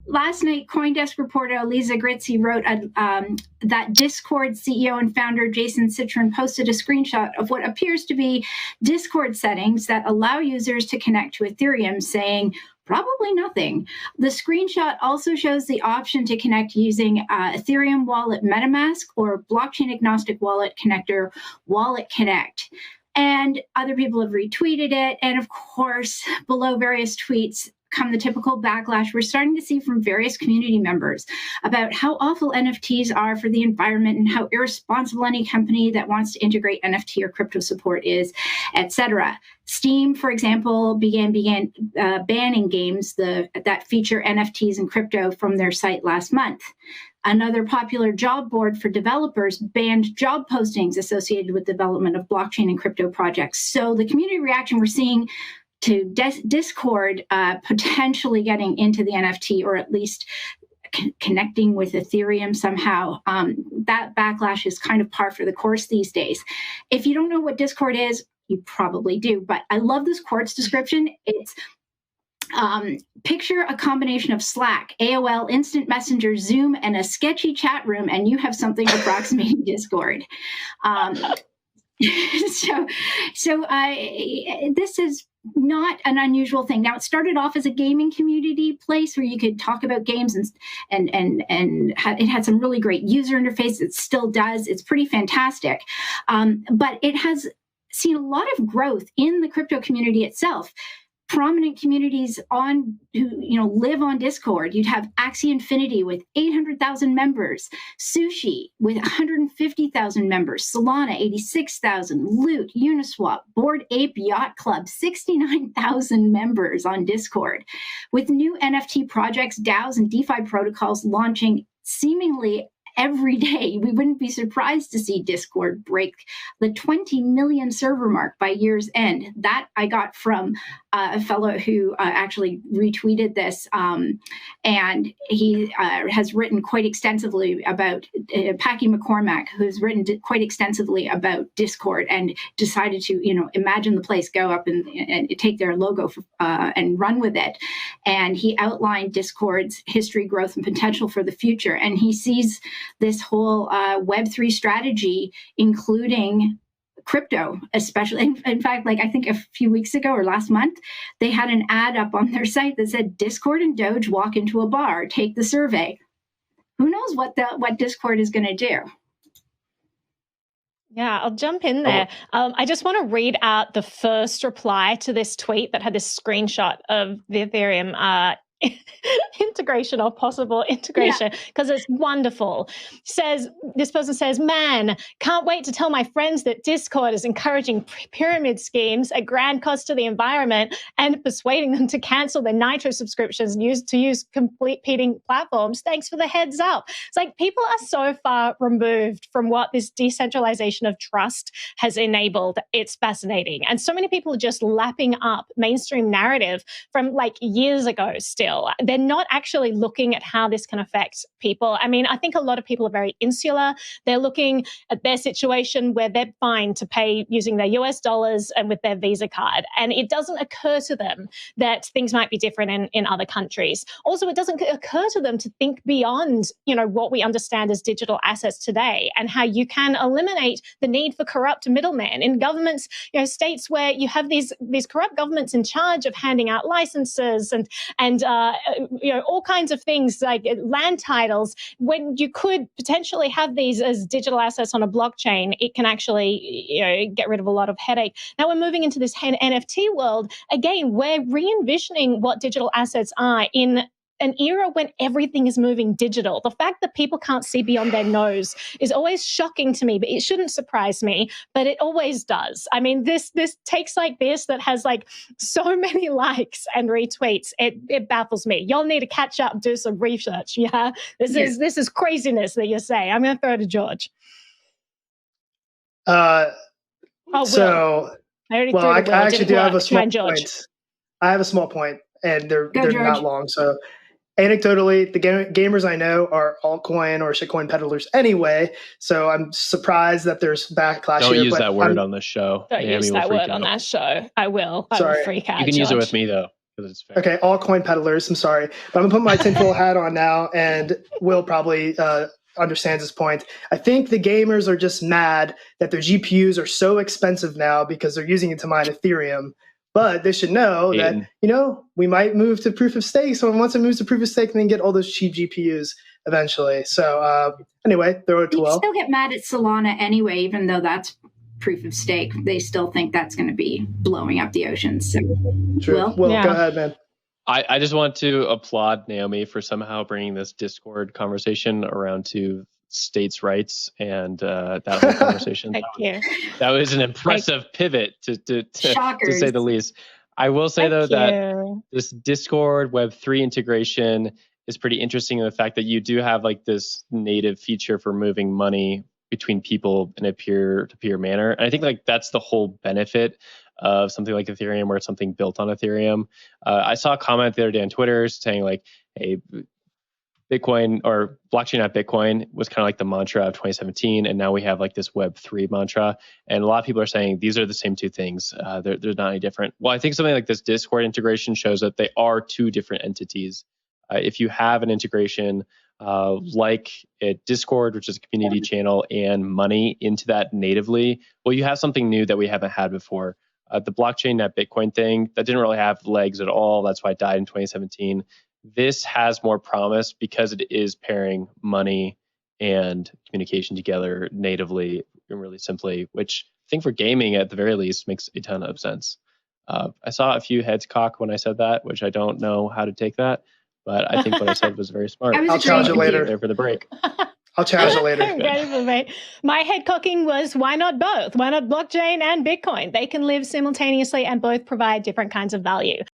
last night, CoinDesk reporter Lisa Gritzi wrote that Discord CEO and founder Jason Citron posted a screenshot of what appears to be Discord settings that allow users to connect to Ethereum, saying, probably nothing. The screenshot also shows the option to connect using Ethereum wallet MetaMask or blockchain agnostic wallet connector Wallet Connect. And other people have retweeted it. And of course, below various tweets come the typical backlash we're starting to see from various community members about how awful NFTs are for the environment and how irresponsible any company that wants to integrate NFT or crypto support is, etc. Steam, for example, began banning games that feature NFTs and crypto from their site last month. Another popular job board for developers banned job postings associated with development of blockchain and crypto projects. So the community reaction we're seeing to Discord potentially getting into the NFT, or at least connecting with Ethereum somehow, that backlash is kind of par for the course these days. If you don't know what Discord is, you probably do, but I love this Quartz description. It's picture a combination of Slack, AOL, Instant Messenger, Zoom, and a sketchy chat room, and you have something approximating Discord. So this is not an unusual thing. Now, it started off as a gaming community place where you could talk about games, and it had some really great user interface. It still does. It's pretty fantastic. But it has seen a lot of growth in the crypto community itself. Prominent communities who live on Discord. You'd have Axie Infinity with 800,000 members, Sushi with 150,000 members, Solana 86,000, Loot, Uniswap, Bored Ape Yacht Club 69,000 members on Discord. With new NFT projects, DAOs, and DeFi protocols launching seemingly every day, we wouldn't be surprised to see Discord break the 20 million server mark by year's end. That I got from a fellow who actually retweeted this, and he has written quite extensively about Packy McCormack, who's written quite extensively about Discord and decided to, imagine the place, go up and take their logo and run with it. And he outlined Discord's history, growth, and potential for the future. And he sees this whole Web3 strategy, including crypto, especially. In fact, I think a few weeks ago or last month, they had an ad up on their site that said, Discord and Doge walk into a bar, take the survey. Who knows what Discord is going to do? Yeah, I'll jump in there. I just want to read out the first reply to this tweet that had this screenshot of the Ethereum integration or possible integration, because it's wonderful. This person says, man, can't wait to tell my friends that Discord is encouraging pyramid schemes at grand cost to the environment and persuading them to cancel their Nitro subscriptions and use competing platforms. Thanks for the heads up. It's like people are so far removed from what this decentralization of trust has enabled. It's fascinating. And so many people are just lapping up mainstream narrative from years ago still. They're not actually looking at how this can affect people. I mean, I think a lot of people are very insular. They're looking at their situation where they're fine to pay using their US dollars and with their Visa card. And it doesn't occur to them that things might be different in other countries. Also, it doesn't occur to them to think beyond, what we understand as digital assets today and how you can eliminate the need for corrupt middlemen in governments, states where you have these corrupt governments in charge of handing out licenses and all kinds of things like land titles. When you could potentially have these as digital assets on a blockchain, it can actually get rid of a lot of headache. Now we're moving into this NFT world. Again, we're re-envisioning what digital assets are in an era when everything is moving digital. The fact that people can't see beyond their nose is always shocking to me, but it shouldn't surprise me, but it always does. I mean, this takes this that has so many likes and retweets. It baffles me. Y'all need to catch up, do some research. Yeah. This is craziness that you're saying. I'm going to throw it to George. I actually do have a small point. I have a small point, and they're not long. So anecdotally, the gamers I know are altcoin or shitcoin peddlers anyway. So I'm surprised that there's backlash. Don't use that word on this show. Don't use that word on that show. I will. I will freak out. You can use it with me though. because it's fair. Okay, all coin peddlers. I'm sorry, but I'm gonna put my tinfoil hat on now, and Will probably understands this point. I think the gamers are just mad that their GPUs are so expensive now because they're using it to mine Ethereum. But they should know that, we might move to proof of stake. So once it moves to proof of stake, then get all those cheap GPUs eventually. So anyway, throw it to Will. You still get mad at Solana anyway, even though that's proof of stake. They still think that's going to be blowing up the oceans. So, True. Will, go ahead, man. I just want to applaud Naomi for somehow bringing this Discord conversation around to states' rights and that whole conversation. That was an impressive pivot to say the least. I will say that this Discord Web3 integration is pretty interesting in the fact that you do have like this native feature for moving money between people in a peer-to-peer manner. And I think like that's the whole benefit of something like Ethereum, or it's something built on Ethereum. I saw a comment the other day on Twitter saying like, hey, Bitcoin or blockchain at Bitcoin was kind of like the mantra of 2017. And now we have like this Web3 mantra. And a lot of people are saying these are the same two things. They're not any different. Well, I think something like this Discord integration shows that they are two different entities. If you have an integration like a Discord, which is a community channel, and money into that natively, well, you have something new that we haven't had before. The blockchain at Bitcoin thing, that didn't really have legs at all. That's why it died in 2017. This has more promise because it is pairing money and communication together natively and really simply, which I think for gaming at the very least makes a ton of sense. I saw a few heads cock when I said that, which I don't know how to take that, but I think what I said was very smart. I'll challenge it later. There for the break. I'll challenge it later. My head cocking was, why not both? Why not blockchain and Bitcoin? They can live simultaneously and both provide different kinds of value.